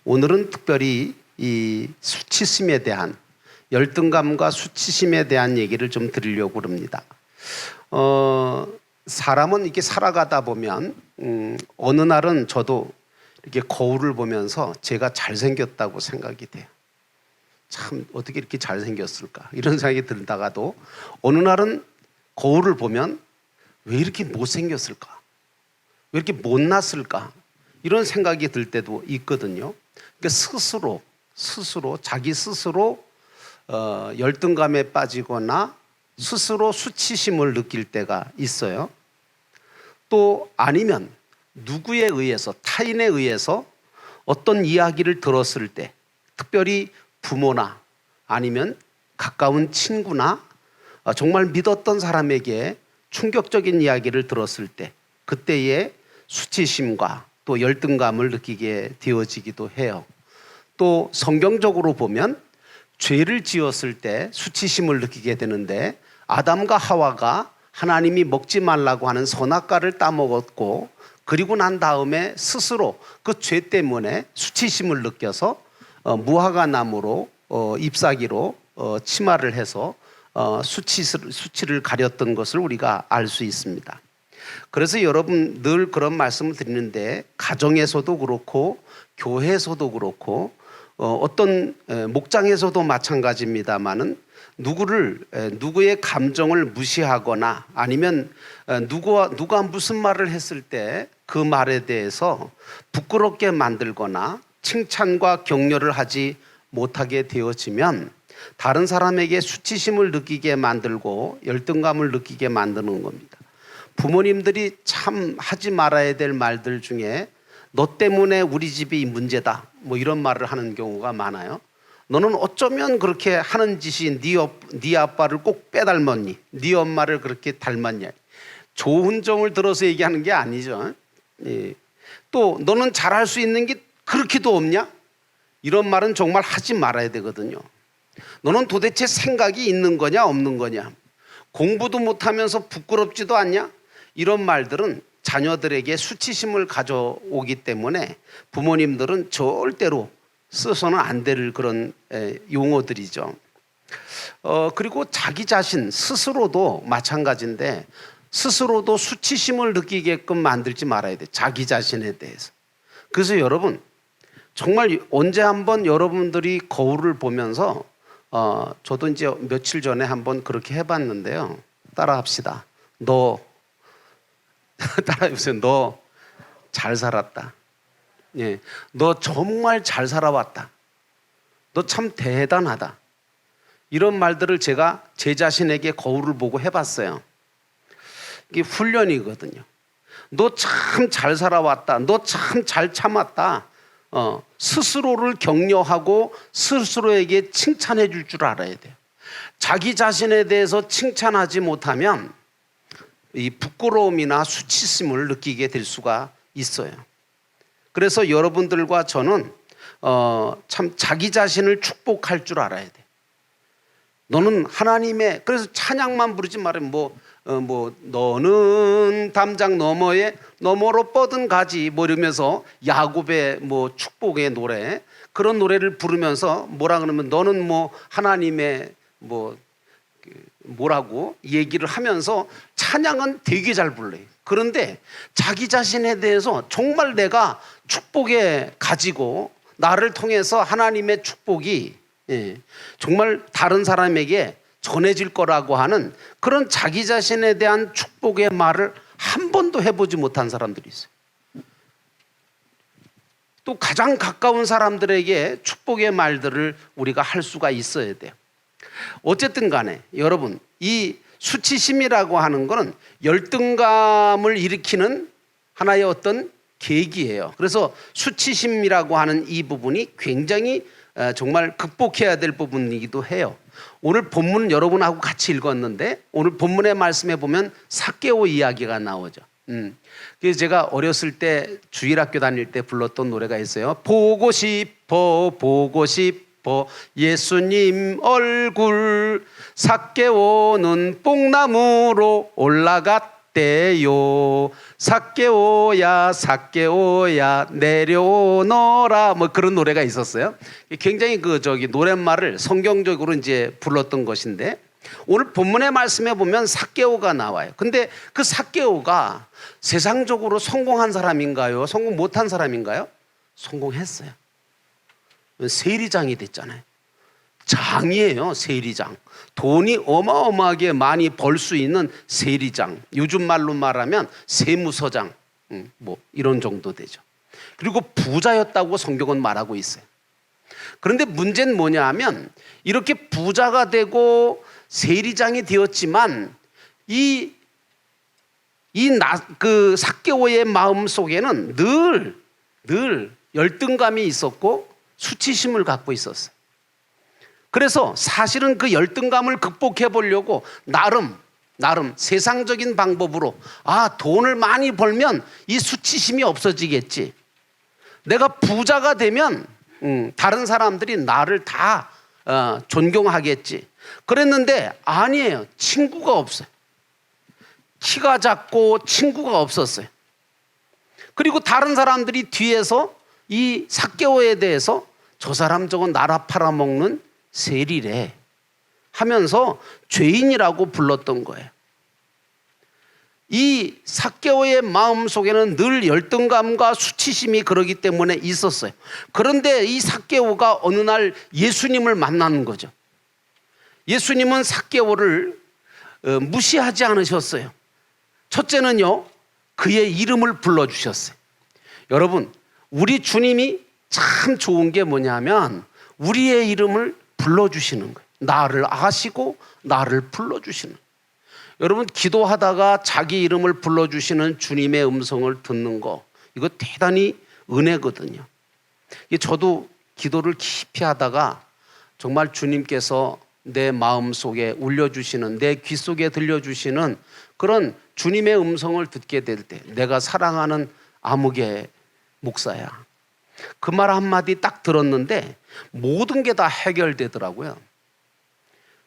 오늘은 특별히 이 수치심에 대한, 열등감과 수치심에 대한 얘기를 좀 드리려고 합니다. 사람은 이렇게 살아가다 보면 어느 날은 저도 이렇게 거울을 보면서 제가 잘생겼다고 생각이 돼요. 참 어떻게 이렇게 잘생겼을까 이런 생각이 들다가도 어느 날은 거울을 보면 왜 이렇게 못생겼을까, 왜 이렇게 못났을까 이런 생각이 들 때도 있거든요. 그러니까 자기 스스로 열등감에 빠지거나 스스로 수치심을 느낄 때가 있어요. 또 아니면 누구에 의해서, 타인에 의해서 어떤 이야기를 들었을 때, 특별히 부모나 아니면 가까운 친구나 정말 믿었던 사람에게 충격적인 이야기를 들었을 때 그때의 수치심과 또 열등감을 느끼게 되어지기도 해요. 또 성경적으로 보면 죄를 지었을 때 수치심을 느끼게 되는데, 아담과 하와가 하나님이 먹지 말라고 하는 선악과를 따먹었고 그리고 난 다음에 스스로 그 죄 때문에 수치심을 느껴서 무화과 나무로 잎사귀로 치마를 해서 수치를 가렸던 것을 우리가 알 수 있습니다. 그래서 여러분 늘 그런 말씀을 드리는데, 가정에서도 그렇고 교회에서도 그렇고 어떤 목장에서도 마찬가지입니다마는 누구의 감정을 무시하거나 아니면 누가 무슨 말을 했을 때 그 말에 대해서 부끄럽게 만들거나 칭찬과 격려를 하지 못하게 되어지면 다른 사람에게 수치심을 느끼게 만들고 열등감을 느끼게 만드는 겁니다. 부모님들이 참 하지 말아야 될 말들 중에 너 때문에 우리 집이 문제다 뭐 이런 말을 하는 경우가 많아요. 너는 어쩌면 그렇게 하는 짓이 네 아빠를 꼭 빼닮았니? 네 엄마를 그렇게 닮았냐? 좋은 점을 들어서 얘기하는 게 아니죠. 예. 또 너는 잘할 수 있는 게 그렇게도 없냐? 이런 말은 정말 하지 말아야 되거든요. 너는 도대체 생각이 있는 거냐 없는 거냐? 공부도 못하면서 부끄럽지도 않냐? 이런 말들은 자녀들에게 수치심을 가져오기 때문에 부모님들은 절대로 써서는 안 될 그런 용어들이죠. 그리고 자기 자신 스스로도 마찬가지인데, 스스로도 수치심을 느끼게끔 만들지 말아야 돼, 자기 자신에 대해서. 그래서 여러분 정말 언제 한번 여러분들이 거울을 보면서 저도 이제 며칠 전에 한번 그렇게 해봤는데요. 따라합시다. 따라해보세요. 너 잘 살았다. 예, 너 정말 잘 살아왔다. 너 참 대단하다. 이런 말들을 제가 제 자신에게 거울을 보고 해봤어요. 이게 훈련이거든요. 너 참 잘 살아왔다. 너 참 잘 참았다. 스스로를 격려하고 스스로에게 칭찬해 줄 줄 알아야 돼요. 자기 자신에 대해서 칭찬하지 못하면 이 부끄러움이나 수치심을 느끼게 될 수가 있어요. 그래서 여러분들과 저는 참 자기 자신을 축복할 줄 알아야 돼. 너는 하나님의, 그래서 찬양만 부르지 말아요. 너는 담장 너머로 뻗은 가지 뭐 이러면서 야곱의 뭐 축복의 노래, 그런 노래를 부르면서 뭐라 그러면 너는 뭐 하나님의 뭐라고 얘기를 하면서 찬양은 되게 잘 불러요. 그런데 자기 자신에 대해서 정말 내가 축복에 가지고 나를 통해서 하나님의 축복이 정말 다른 사람에게 전해질 거라고 하는 그런 자기 자신에 대한 축복의 말을 한 번도 해보지 못한 사람들이 있어요. 또 가장 가까운 사람들에게 축복의 말들을 우리가 할 수가 있어야 돼요. 어쨌든 간에 여러분, 이 수치심이라고 하는 것은 열등감을 일으키는 하나의 어떤 계기예요. 그래서 수치심이라고 하는 이 부분이 굉장히 정말 극복해야 될 부분이기도 해요. 오늘 본문 여러분하고 같이 읽었는데, 오늘 본문의 말씀에 보면 삭개오 이야기가 나오죠. 그래서 제가 어렸을 때 주일학교 다닐 때 불렀던 노래가 있어요. 보고 싶어 예수님 얼굴, 삭개오는 뽕나무로 올라갔다. 왔대요. 삭개오야 삭개오야 내려오너라, 뭐 그런 노래가 있었어요. 굉장히 노랫말을 성경적으로 이제 불렀던 것인데, 오늘 본문의 말씀에 보면 삭개오가 나와요. 근데 그 삭개오가 세상적으로 성공한 사람인가요? 성공 못한 사람인가요? 성공했어요. 세리장이 됐잖아요. 장이에요. 세리장. 돈이 어마어마하게 많이 벌 수 있는 세리장. 요즘 말로 말하면 세무서장, 뭐 이런 정도 되죠. 그리고 부자였다고 성경은 말하고 있어요. 그런데 문제는 뭐냐 하면, 이렇게 부자가 되고 세리장이 되었지만 그 삭개오의 마음 속에는 늘 열등감이 있었고 수치심을 갖고 있었어요. 그래서 사실은 그 열등감을 극복해 보려고 나름 세상적인 방법으로, 돈을 많이 벌면 이 수치심이 없어지겠지, 내가 부자가 되면 다른 사람들이 나를 다 존경하겠지, 그랬는데 아니에요. 친구가 없어요. 키가 작고 친구가 없었어요. 그리고 다른 사람들이 뒤에서 이 삭개오에 대해서 저 사람 저거 나라 팔아먹는 세리래 하면서 죄인이라고 불렀던 거예요. 이 삭개오의 마음 속에는 늘 열등감과 수치심이 그러기 때문에 있었어요. 그런데 이 삭개오가 어느 날 예수님을 만나는 거죠. 예수님은 삭개오를 무시하지 않으셨어요. 첫째는요, 그의 이름을 불러주셨어요. 여러분, 우리 주님이 참 좋은 게 뭐냐면 우리의 이름을 불러주시는 거예요. 나를 아시고 나를 불러주시는 거예요. 여러분, 기도하다가 자기 이름을 불러주시는 주님의 음성을 듣는 거, 이거 대단히 은혜거든요. 저도 기도를 깊이 하다가 정말 주님께서 내 마음 속에 울려주시는, 내 귀 속에 들려주시는 그런 주님의 음성을 듣게 될 때, 내가 사랑하는 아무개 목사야, 그 말 한마디 딱 들었는데 모든 게 다 해결되더라고요.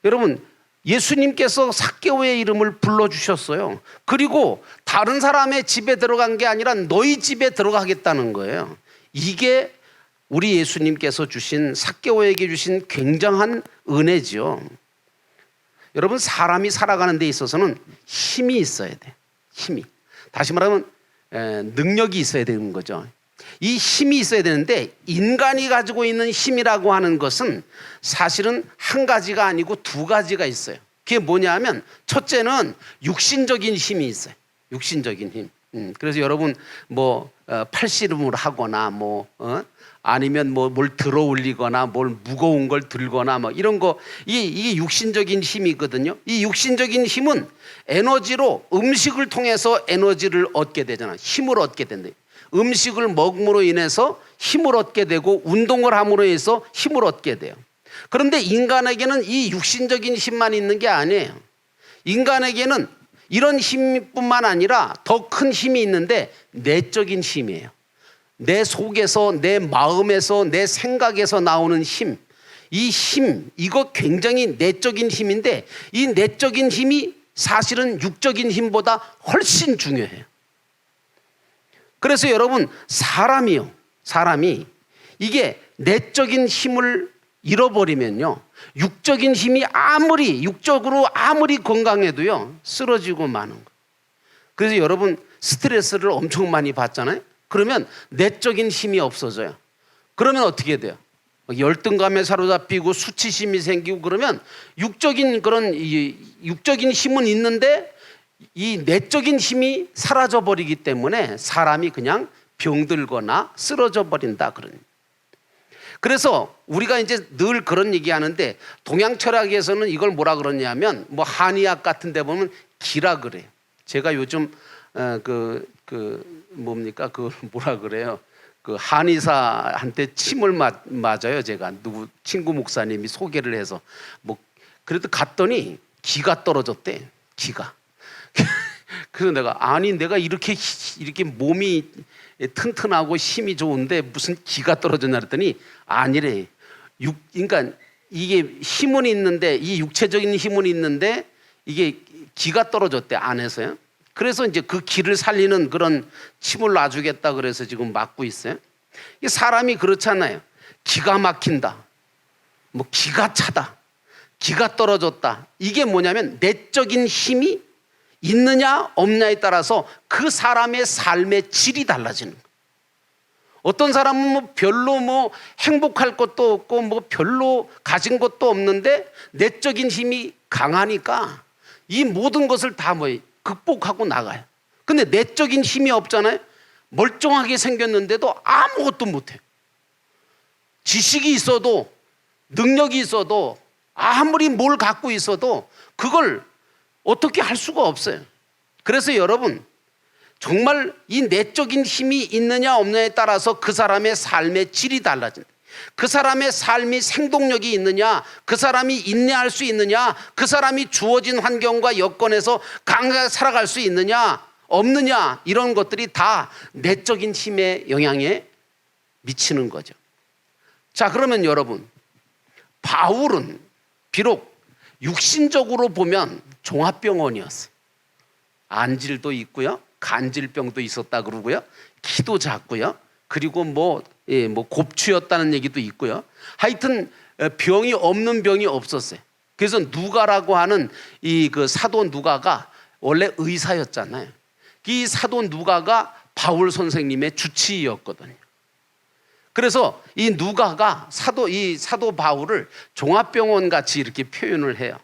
여러분, 예수님께서 삭개오의 이름을 불러주셨어요. 그리고 다른 사람의 집에 들어간 게 아니라 너희 집에 들어가겠다는 거예요. 이게 우리 예수님께서 주신, 삭개오에게 주신 굉장한 은혜죠. 여러분, 사람이 살아가는 데 있어서는 힘이 있어야 돼. 힘이. 다시 말하면 능력이 있어야 되는 거죠. 이 힘이 있어야 되는데, 인간이 가지고 있는 힘이라고 하는 것은 사실은 한 가지가 아니고 두 가지가 있어요. 그게 뭐냐 하면, 첫째는 육신적인 힘이 있어요. 육신적인 힘. 그래서 여러분 팔씨름을 하거나 아니면 뭘 들어 올리거나 뭘 무거운 걸 들거나 이런 거, 이게 육신적인 힘이거든요. 이 육신적인 힘은 에너지로, 음식을 통해서 에너지를 얻게 되잖아요. 힘을 얻게 된다. 음식을 먹음으로 인해서 힘을 얻게 되고, 운동을 함으로 해서 힘을 얻게 돼요. 그런데 인간에게는 이 육신적인 힘만 있는 게 아니에요. 인간에게는 이런 힘뿐만 아니라 더 큰 힘이 있는데, 내적인 힘이에요. 내 속에서, 내 마음에서, 내 생각에서 나오는 힘. 이 힘, 이거 굉장히 내적인 힘인데, 이 내적인 힘이 사실은 육적인 힘보다 훨씬 중요해요. 그래서 여러분, 사람이 이게 내적인 힘을 잃어버리면요, 육적인 힘이 육적으로 아무리 건강해도요, 쓰러지고 마는 거예요. 그래서 여러분, 스트레스를 엄청 많이 받잖아요. 그러면 내적인 힘이 없어져요. 그러면 어떻게 돼요? 열등감에 사로잡히고 수치심이 생기고, 그러면 육적인 힘은 있는데 이 내적인 힘이 사라져 버리기 때문에 사람이 그냥 병들거나 쓰러져 버린다 그런. 그래서 우리가 이제 늘 그런 얘기하는데, 동양 철학에서는 이걸 뭐라 그러냐면, 한의학 같은 데 보면 기라 그래요. 제가 요즘 뭐라 그래요? 그 한의사한테 침을 맞아요. 제가 친구 목사님이 소개를 해서 그래도 갔더니 기가 떨어졌대. 기가. 그래서 내가 이렇게 몸이 튼튼하고 힘이 좋은데 무슨 기가 떨어졌나 그랬더니 아니래. 그러니까 이게 힘은 있는데, 이 육체적인 힘은 있는데 이게 기가 떨어졌대, 안에서요. 그래서 이제 그 기를 살리는 그런 침을 놔주겠다 그래서 지금 막고 있어요. 사람이 그렇잖아요. 기가 막힌다, 뭐 기가 차다, 기가 떨어졌다. 이게 뭐냐면 내적인 힘이 있느냐 없냐에 따라서 그 사람의 삶의 질이 달라지는 거예요. 어떤 사람은 뭐 별로 뭐 행복할 것도 없고 뭐 별로 가진 것도 없는데 내적인 힘이 강하니까 이 모든 것을 다 뭐 극복하고 나가요. 근데 내적인 힘이 없잖아요. 멀쩡하게 생겼는데도 아무것도 못해요. 지식이 있어도 능력이 있어도 아무리 뭘 갖고 있어도 그걸 어떻게 할 수가 없어요. 그래서 여러분, 정말 이 내적인 힘이 있느냐 없느냐에 따라서 그 사람의 삶의 질이 달라진다. 그 사람의 삶이 생동력이 있느냐, 그 사람이 인내할 수 있느냐, 그 사람이 주어진 환경과 여건에서 강하게 살아갈 수 있느냐 없느냐, 이런 것들이 다 내적인 힘의 영향에 미치는 거죠. 자, 그러면 여러분, 바울은 비록 육신적으로 보면 종합병원이었어요. 안질도 있고요, 간질병도 있었다 그러고요, 키도 작고요, 그리고 뭐 곱추였다는 얘기도 있고요. 하여튼 병이 없는 병이 없었어요. 그래서 누가라고 하는 이 그 사도 누가가 원래 의사였잖아요. 이 사도 누가가 바울 선생님의 주치의였거든요. 그래서 이 누가가 사도 바울을 종합병원 같이 이렇게 표현을 해요.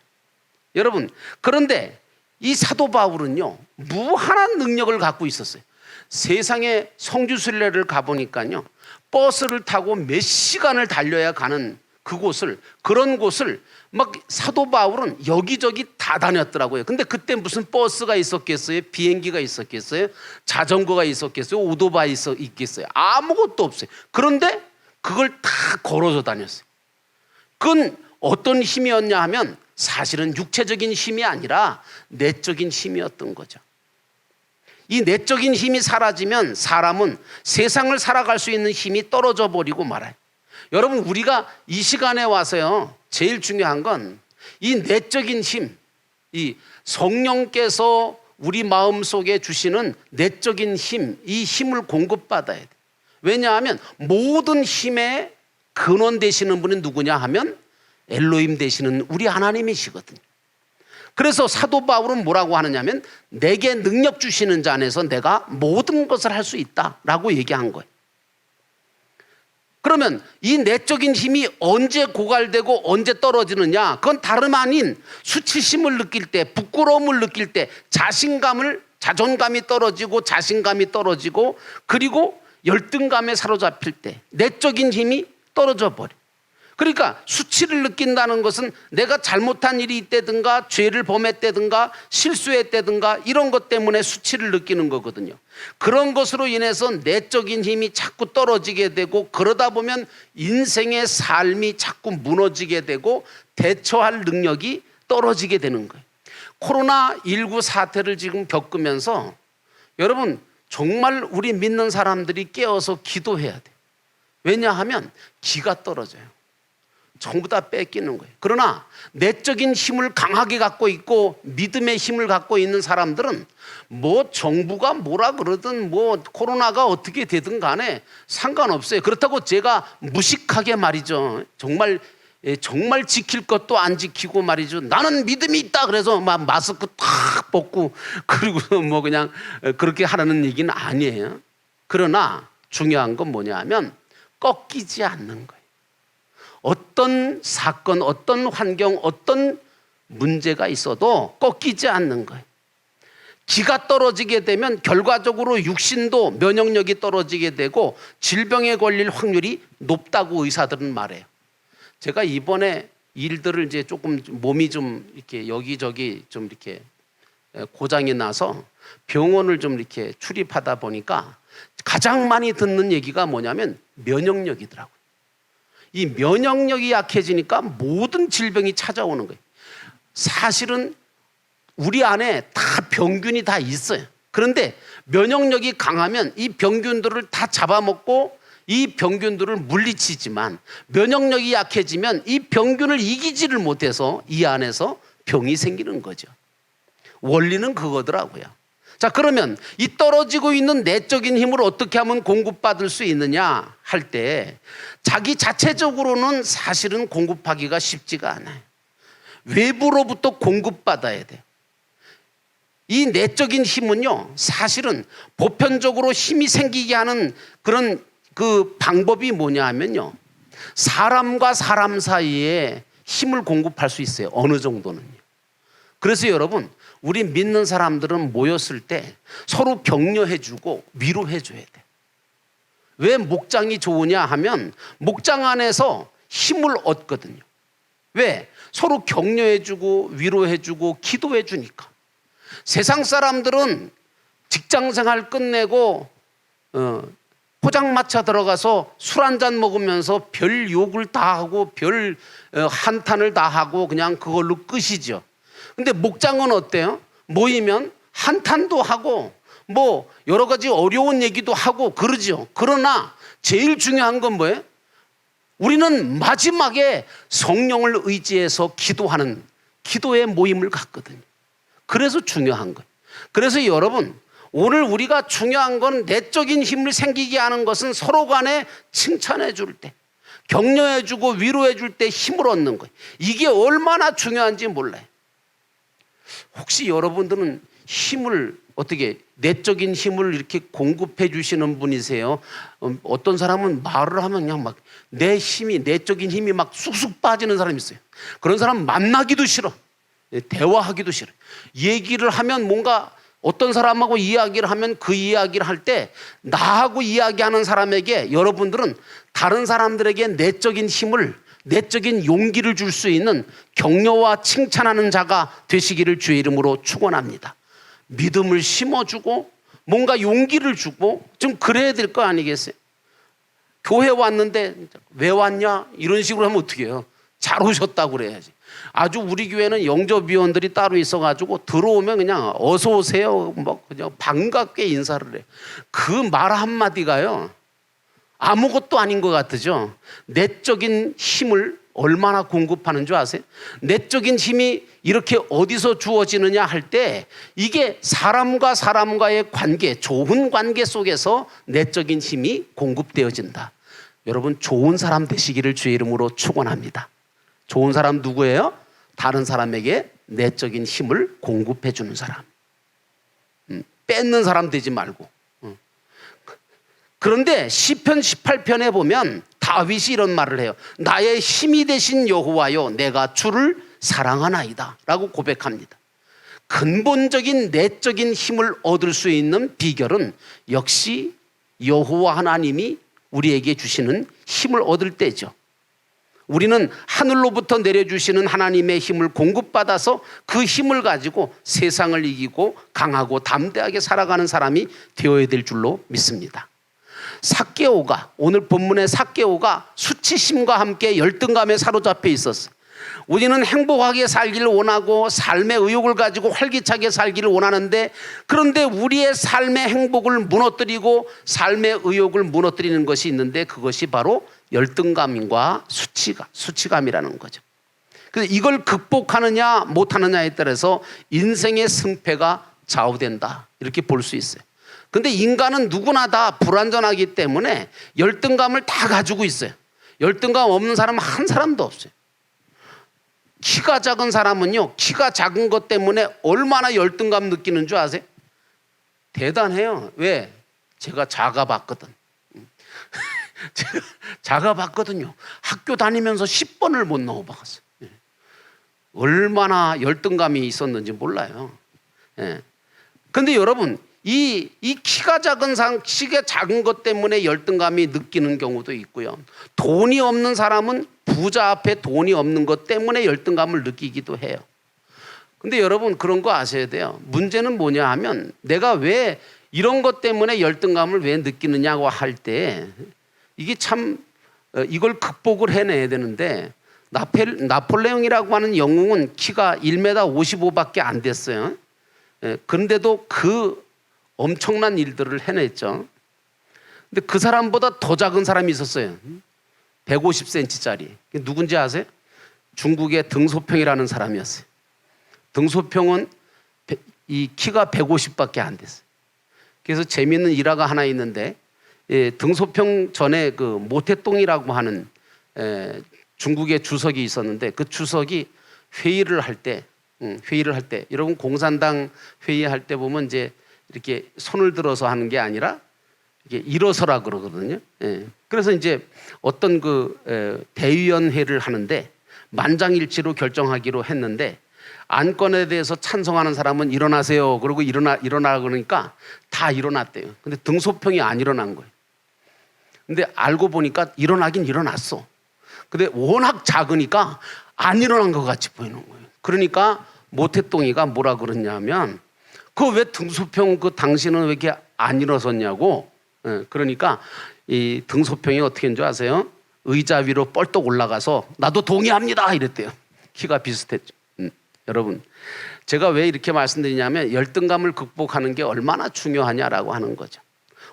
여러분, 그런데 이 사도 바울은요, 무한한 능력을 갖고 있었어요. 세상에 성지순례를 가보니까요, 버스를 타고 몇 시간을 달려야 가는 그런 곳을 막 사도 바울은 여기저기 다 다녔더라고요. 근데 그때 무슨 버스가 있었겠어요? 비행기가 있었겠어요? 자전거가 있었겠어요? 오토바이 있겠어요? 아무것도 없어요. 그런데 그걸 다 걸어서 다녔어요. 그건 어떤 힘이었냐 하면 사실은 육체적인 힘이 아니라 내적인 힘이었던 거죠. 이 내적인 힘이 사라지면 사람은 세상을 살아갈 수 있는 힘이 떨어져 버리고 말아요. 여러분, 우리가 이 시간에 와서요, 제일 중요한 건 이 내적인 힘, 이 성령께서 우리 마음속에 주시는 내적인 힘, 이 힘을 공급받아야 돼. 왜냐하면 모든 힘의 근원 되시는 분이 누구냐 하면 엘로힘 되시는 우리 하나님이시거든요. 그래서 사도 바울은 뭐라고 하느냐면 내게 능력 주시는 자 안에서 내가 모든 것을 할 수 있다라고 얘기한 거예요. 그러면 이 내적인 힘이 언제 고갈되고 언제 떨어지느냐, 그건 다름 아닌 수치심을 느낄 때, 부끄러움을 느낄 때, 자존감이 떨어지고 그리고 열등감에 사로잡힐 때 내적인 힘이 떨어져 버려. 그러니까 수치를 느낀다는 것은 내가 잘못한 일이 있다든가 죄를 범했다든가 실수했다든가 이런 것 때문에 수치를 느끼는 거거든요. 그런 것으로 인해서 내적인 힘이 자꾸 떨어지게 되고, 그러다 보면 인생의 삶이 자꾸 무너지게 되고 대처할 능력이 떨어지게 되는 거예요. 코로나19 사태를 지금 겪으면서 여러분, 정말 우리 믿는 사람들이 깨어서 기도해야 돼요. 왜냐하면 기가 떨어져요. 전부 다 뺏기는 거예요. 그러나 내적인 힘을 강하게 갖고 있고 믿음의 힘을 갖고 있는 사람들은 뭐 정부가 뭐라 그러든 뭐 코로나가 어떻게 되든 간에 상관없어요. 그렇다고 제가 무식하게 말이죠, 정말 지킬 것도 안 지키고 말이죠, 나는 믿음이 있다 그래서 막 마스크 탁 벗고 그리고 뭐 그냥 그렇게 하라는 얘기는 아니에요. 그러나 중요한 건 뭐냐 하면 꺾이지 않는 거예요. 어떤 사건, 어떤 환경, 어떤 문제가 있어도 꺾이지 않는 거예요. 기가 떨어지게 되면 결과적으로 육신도 면역력이 떨어지게 되고 질병에 걸릴 확률이 높다고 의사들은 말해요. 제가 이번에 일들을 이제 조금 몸이 좀 이렇게 여기저기 좀 이렇게 고장이 나서 병원을 좀 이렇게 출입하다 보니까 가장 많이 듣는 얘기가 뭐냐면 면역력이더라고요. 이 면역력이 약해지니까 모든 질병이 찾아오는 거예요. 사실은 우리 안에 다 병균이 다 있어요. 그런데 면역력이 강하면 이 병균들을 다 잡아먹고 이 병균들을 물리치지만, 면역력이 약해지면 이 병균을 이기지를 못해서 이 안에서 병이 생기는 거죠. 원리는 그거더라고요. 자, 그러면 이 떨어지고 있는 내적인 힘을 어떻게 하면 공급받을 수 있느냐 할 때 자기 자체적으로는 사실은 공급하기가 쉽지가 않아요. 외부로부터 공급받아야 돼요. 이 내적인 힘은요, 사실은 보편적으로 힘이 생기게 하는 그런 그 방법이 뭐냐 하면요, 사람과 사람 사이에 힘을 공급할 수 있어요. 어느 정도는요. 그래서 여러분, 우리 믿는 사람들은 모였을 때 서로 격려해주고 위로해줘야 돼. 왜 목장이 좋으냐 하면 목장 안에서 힘을 얻거든요. 왜? 서로 격려해주고 위로해주고 기도해주니까. 세상 사람들은 직장생활 끝내고 포장마차 들어가서 술 한잔 먹으면서 별 욕을 다 하고 별 한탄을 다 하고 그냥 그걸로 끝이죠. 근데 목장은 어때요? 모이면 한탄도 하고 뭐 여러 가지 어려운 얘기도 하고 그러죠. 그러나 제일 중요한 건 뭐예요? 우리는 마지막에 성령을 의지해서 기도하는 기도의 모임을 갖거든요. 그래서 중요한 거예요. 그래서 여러분, 오늘 우리가 중요한 건 내적인 힘을 생기게 하는 것은 서로 간에 칭찬해 줄 때, 격려해 주고 위로해 줄 때 힘을 얻는 거예요. 이게 얼마나 중요한지 몰라요. 혹시 여러분들은 힘을 어떻게 내적인 힘을 이렇게 공급해 주시는 분이세요? 어떤 사람은 말을 하면 그냥 막 내 힘이 내적인 힘이 막 쑥쑥 빠지는 사람이 있어요. 그런 사람 만나기도 싫어. 대화하기도 싫어. 얘기를 하면 뭔가 어떤 사람하고 이야기를 하면 그 이야기를 할 때 나하고 이야기하는 사람에게 여러분들은 다른 사람들에게 내적인 힘을 내적인 용기를 줄 수 있는 격려와 칭찬하는 자가 되시기를 주의 이름으로 축원합니다. 믿음을 심어주고 뭔가 용기를 주고 좀 그래야 될 거 아니겠어요? 교회 왔는데 왜 왔냐? 이런 식으로 하면 어떻게 해요? 잘 오셨다고 그래야지. 아주 우리 교회는 영접위원들이 따로 있어가지고 들어오면 그냥 어서 오세요. 뭐 그냥 반갑게 인사를 해. 그 말 한마디가요, 아무것도 아닌 것 같으죠. 내적인 힘을 얼마나 공급하는 줄 아세요? 내적인 힘이 이렇게 어디서 주어지느냐 할 때 이게 사람과 사람과의 관계, 좋은 관계 속에서 내적인 힘이 공급되어진다. 여러분, 좋은 사람 되시기를 주의 이름으로 축원합니다. 좋은 사람 누구예요? 다른 사람에게 내적인 힘을 공급해 주는 사람. 뺏는 사람 되지 말고. 그런데 시편 18편에 보면 다윗이 이런 말을 해요. 나의 힘이 되신 여호와여, 내가 주를 사랑하나이다 라고 고백합니다. 근본적인 내적인 힘을 얻을 수 있는 비결은 역시 여호와 하나님이 우리에게 주시는 힘을 얻을 때죠. 우리는 하늘로부터 내려주시는 하나님의 힘을 공급받아서 그 힘을 가지고 세상을 이기고 강하고 담대하게 살아가는 사람이 되어야 될 줄로 믿습니다. 삭개오가, 오늘 본문의 삭개오가 수치심과 함께 열등감에 사로잡혀 있었어요. 우리는 행복하게 살기를 원하고 삶의 의욕을 가지고 활기차게 살기를 원하는데, 그런데 우리의 삶의 행복을 무너뜨리고 삶의 의욕을 무너뜨리는 것이 있는데 그것이 바로 열등감과 수치감이라는 거죠. 그래서 이걸 극복하느냐 못하느냐에 따라서 인생의 승패가 좌우된다, 이렇게 볼 수 있어요. 근데 인간은 누구나 다 불완전하기 때문에 열등감을 다 가지고 있어요. 열등감 없는 사람은 한 사람도 없어요. 키가 작은 사람은요, 키가 작은 것 때문에 얼마나 열등감 느끼는 줄 아세요? 대단해요. 왜? 제가 작아봤거든. 제가 작아봤거든요. 학교 다니면서 10번을 못 넣어봤어요. 얼마나 열등감이 있었는지 몰라요. 그런데 여러분, 이 키가 작은 것 때문에 열등감이 느끼는 경우도 있고요. 돈이 없는 사람은 부자 앞에 돈이 없는 것 때문에 열등감을 느끼기도 해요. 근데 여러분, 그런 거 아셔야 돼요. 문제는 뭐냐 하면 내가 왜 이런 것 때문에 열등감을 왜 느끼느냐고 할 때 이게 참 이걸 극복을 해내야 되는데, 나폴레옹이라고 하는 영웅은 키가 1m 55밖에 안 됐어요. 그런데도 그 엄청난 일들을 해냈죠. 근데 그 사람보다 더 작은 사람이 있었어요. 150cm짜리. 누군지 아세요? 중국의 등소평이라는 사람이었어요. 등소평은 이 키가 150밖에 안 됐어요. 그래서 재미있는 일화가 하나 있는데 등소평 전에 그 모태똥이라고 하는 중국의 주석이 있었는데 그 주석이 회의를 할 때 여러분 공산당 회의할 때 보면 이제 이렇게 손을 들어서 하는 게 아니라 이게 일어서라 그러거든요. 그래서 이제 어떤 그 대의원회를 하는데 만장일치로 결정하기로 했는데 안건에 대해서 찬성하는 사람은 일어나세요. 그러고 일어나 그러니까 다 일어났대요. 근데 등소평이 안 일어난 거예요. 근데 알고 보니까 일어나긴 일어났어. 근데 워낙 작으니까 안 일어난 것 같이 보이는 거예요. 그러니까 모태똥이가 뭐라 그러냐면 그 왜 등소평 그 당신은 왜 이렇게 안 일어섰냐고. 그러니까 이 등소평이 어떻게 했는 줄 아세요? 의자 위로 뻘떡 올라가서 나도 동의합니다 이랬대요. 키가 비슷했죠. 여러분 제가 왜 이렇게 말씀드리냐면 열등감을 극복하는 게 얼마나 중요하냐라고 하는 거죠.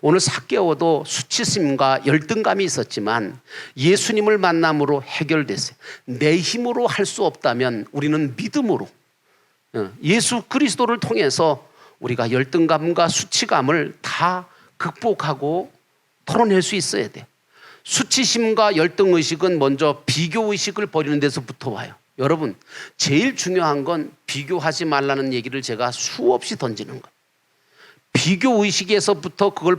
오늘 삭개오도 수치심과 열등감이 있었지만 예수님을 만남으로 해결됐어요. 내 힘으로 할 수 없다면 우리는 믿음으로 예수 그리스도를 통해서 우리가 열등감과 수치감을 다 극복하고 털어낼 수 있어야 돼요. 수치심과 열등의식은 먼저 비교의식을 버리는 데서부터 와요. 여러분 제일 중요한 건 비교하지 말라는 얘기를 제가 수없이 던지는 거예요. 비교의식에서부터 그걸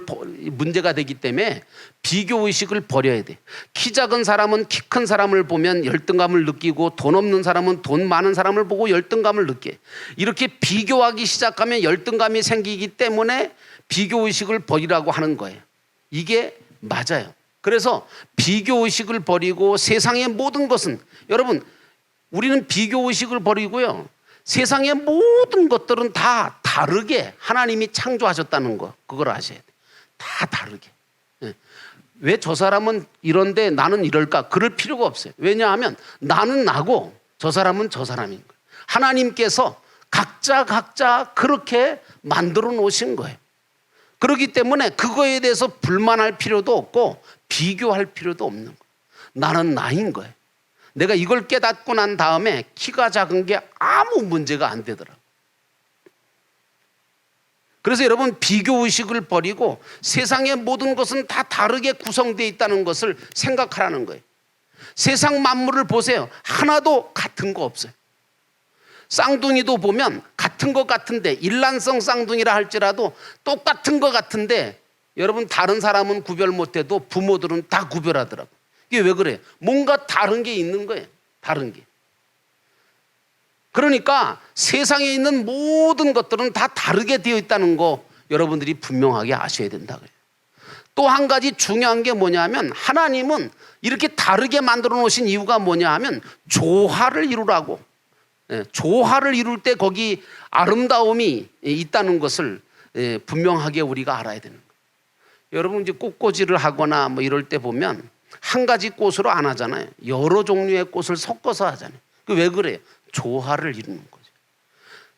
문제가 되기 때문에 비교의식을 버려야 돼. 키 작은 사람은 키 큰 사람을 보면 열등감을 느끼고 돈 없는 사람은 돈 많은 사람을 보고 열등감을 느껴. 이렇게 비교하기 시작하면 열등감이 생기기 때문에 비교의식을 버리라고 하는 거예요. 이게 맞아요. 그래서 비교의식을 버리고 세상의 모든 것은 여러분 우리는 비교의식을 버리고요. 세상의 모든 것들은 다 다르게 하나님이 창조하셨다는 거 그걸 아셔야 돼. 다 다르게. 왜 저 사람은 이런데 나는 이럴까? 그럴 필요가 없어요. 왜냐하면 나는 나고 저 사람은 저 사람인 거예요. 하나님께서 각자 그렇게 만들어 놓으신 거예요. 그렇기 때문에 그거에 대해서 불만할 필요도 없고 비교할 필요도 없는 거예요. 나는 나인 거예요. 내가 이걸 깨닫고 난 다음에 키가 작은 게 아무 문제가 안 되더라고요. 그래서 여러분 비교의식을 버리고 세상의 모든 것은 다 다르게 구성되어 있다는 것을 생각하라는 거예요. 세상 만물을 보세요. 하나도 같은 거 없어요. 쌍둥이도 보면 같은 것 같은데 일란성 쌍둥이라 할지라도 똑같은 것 같은데 여러분 다른 사람은 구별 못해도 부모들은 다 구별하더라고요. 이게 왜 그래? 뭔가 다른 게 있는 거예요. 다른 게. 그러니까 세상에 있는 모든 것들은 다 다르게 되어 있다는 거 여러분들이 분명하게 아셔야 된다. 또 한 가지 중요한 게 뭐냐면 하나님은 이렇게 다르게 만들어 놓으신 이유가 뭐냐 하면 조화를 이루라고. 조화를 이룰 때 거기 아름다움이 있다는 것을 분명하게 우리가 알아야 되는 거예요. 여러분 이제 꽃꽂이를 하거나 뭐 이럴 때 보면 한 가지 꽃으로 안 하잖아요. 여러 종류의 꽃을 섞어서 하잖아요. 왜 그래요? 조화를 이루는 거죠.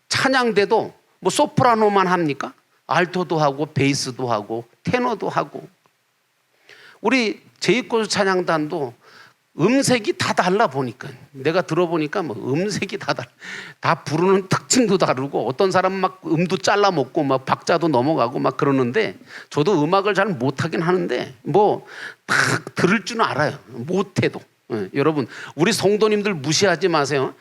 찬양대도 뭐 소프라노만 합니까? 알토도 하고 베이스도 하고 테너도 하고. 우리 제2고수 찬양단도 음색이 다 달라 보니까 내가 들어보니까 뭐 음색이 다 부르는 특징도 다르고 어떤 사람은 막 음도 잘라 먹고 막 박자도 넘어가고 막 그러는데 저도 음악을 잘 못하긴 하는데 뭐 딱 들을 줄은 알아요. 못해도. 여러분 우리 성도님들 무시하지 마세요.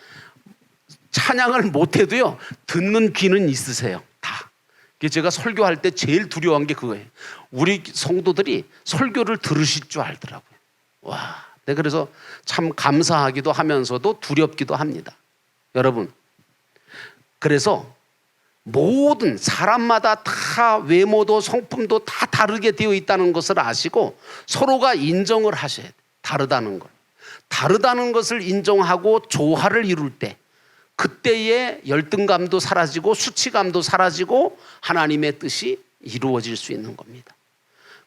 찬양을 못해도요 듣는 귀는 있으세요. 다. 제가 설교할 때 제일 두려워한 게 그거예요. 우리 성도들이 설교를 들으실 줄 알더라고요. 와. 네, 그래서 참 감사하기도 하면서도 두렵기도 합니다. 여러분, 그래서 모든 사람마다 다 외모도 성품도 다 다르게 되어 있다는 것을 아시고 서로가 인정을 하셔야 돼요. 다르다는 걸. 다르다는 것을 인정하고 조화를 이룰 때 그때의 열등감도 사라지고 수치감도 사라지고 하나님의 뜻이 이루어질 수 있는 겁니다.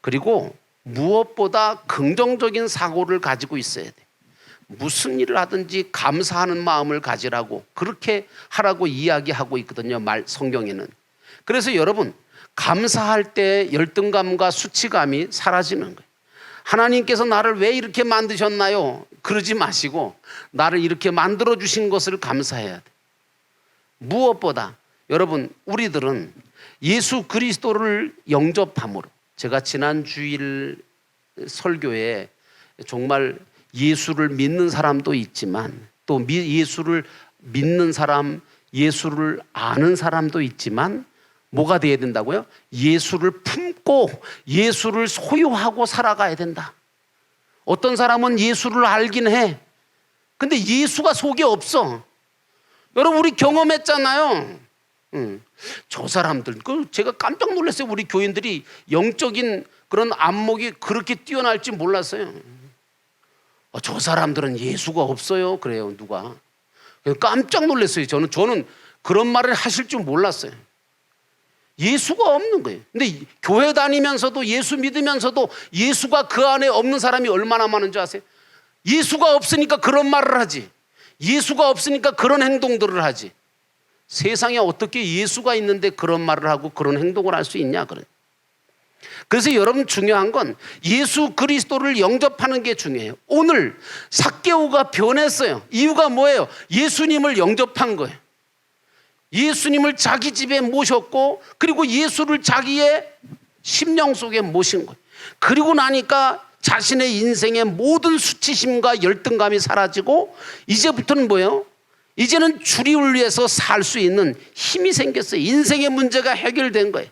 그리고 무엇보다 긍정적인 사고를 가지고 있어야 돼. 무슨 일을 하든지 감사하는 마음을 가지라고 그렇게 하라고 이야기하고 있거든요. 성경에는. 그래서 여러분 감사할 때 열등감과 수치감이 사라지는 거예요. 하나님께서 나를 왜 이렇게 만드셨나요? 그러지 마시고 나를 이렇게 만들어 주신 것을 감사해야 돼. 무엇보다 여러분, 우리들은 예수 그리스도를 영접함으로, 제가 지난 주일 설교에 정말 예수를 믿는 사람도 있지만 또 예수를 믿는 사람, 예수를 아는 사람도 있지만 뭐가 돼야 된다고요? 예수를 품고 예수를 소유하고 살아가야 된다. 어떤 사람은 예수를 알긴 해. 근데 예수가 속에 없어. 여러분, 우리 경험했잖아요. 저 사람들, 제가 깜짝 놀랐어요. 우리 교인들이 영적인 그런 안목이 그렇게 뛰어날지 몰랐어요. 저 사람들은 예수가 없어요. 그래요, 누가. 깜짝 놀랐어요. 저는 그런 말을 하실 줄 몰랐어요. 예수가 없는 거예요. 근데 교회 다니면서도 예수 믿으면서도 예수가 그 안에 없는 사람이 얼마나 많은지 아세요? 예수가 없으니까 그런 말을 하지. 예수가 없으니까 그런 행동들을 하지. 세상에 어떻게 예수가 있는데 그런 말을 하고 그런 행동을 할 수 있냐. 그래서 여러분, 중요한 건 예수 그리스도를 영접하는 게 중요해요. 오늘 삭개오가 변했어요. 이유가 뭐예요? 예수님을 영접한 거예요. 예수님을 자기 집에 모셨고, 그리고 예수를 자기의 심령 속에 모신 거예요. 그리고 나니까 자신의 인생의 모든 수치심과 열등감이 사라지고, 이제부터는 뭐예요? 이제는 주님을 위해서 살 수 있는 힘이 생겼어요. 인생의 문제가 해결된 거예요.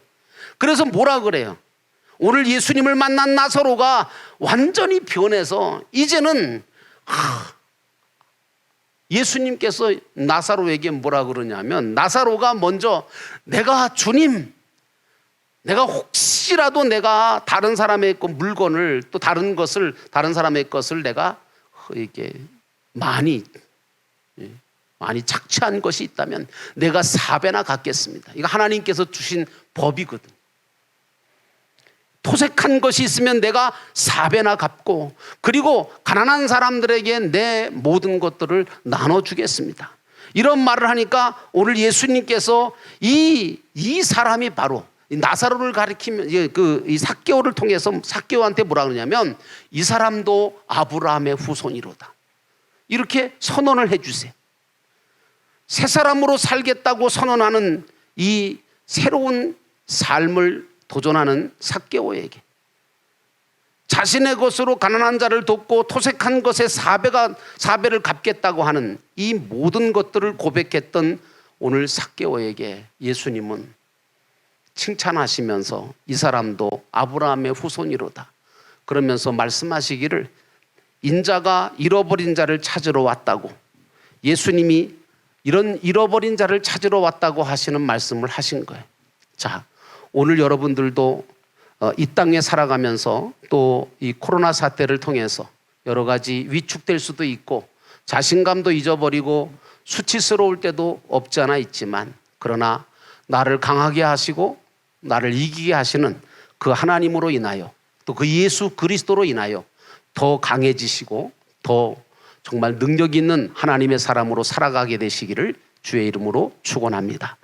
그래서 뭐라 그래요? 오늘 예수님을 만난 나사로가 완전히 변해서 이제는 예수님께서 나사로에게 뭐라 그러냐면, 나사로가 먼저 내가 주님, 내가 혹시라도 내가 다른 사람의 물건을, 또 다른 사람의 것을 내가 이렇게 많이 착취한 것이 있다면 내가 4배나 갚겠습니다. 이거 하나님께서 주신 법이거든. 토색한 것이 있으면 내가 4배나 갚고, 그리고 가난한 사람들에게 내 모든 것들을 나눠주겠습니다. 이런 말을 하니까 오늘 예수님께서 이 사람이 바로 나사로를 가리키면, 이 삭개오를 통해서 삭개오한테 뭐라 그러냐면, 이 사람도 아브라함의 후손이로다, 이렇게 선언을 해주세요. 새 사람으로 살겠다고 선언하는 이 새로운 삶을 도전하는 삭개오에게 자신의 것으로 가난한 자를 돕고 토색한 것의 4배를 갚겠다고 하는 이 모든 것들을 고백했던 오늘 삭개오에게 예수님은 칭찬하시면서 이 사람도 아브라함의 후손이로다 그러면서 말씀하시기를, 인자가 잃어버린 자를 찾으러 왔다고, 예수님이 이런 잃어버린 자를 찾으러 왔다고 하시는 말씀을 하신 거예요. 자, 오늘 여러분들도 이 땅에 살아가면서 또 이 코로나 사태를 통해서 여러 가지 위축될 수도 있고 자신감도 잊어버리고 수치스러울 때도 없지 않아 있지만, 그러나 나를 강하게 하시고 나를 이기게 하시는 그 하나님으로 인하여, 또 그 예수 그리스도로 인하여 더 강해지시고 더 정말 능력 있는 하나님의 사람으로 살아가게 되시기를 주의 이름으로 축원합니다.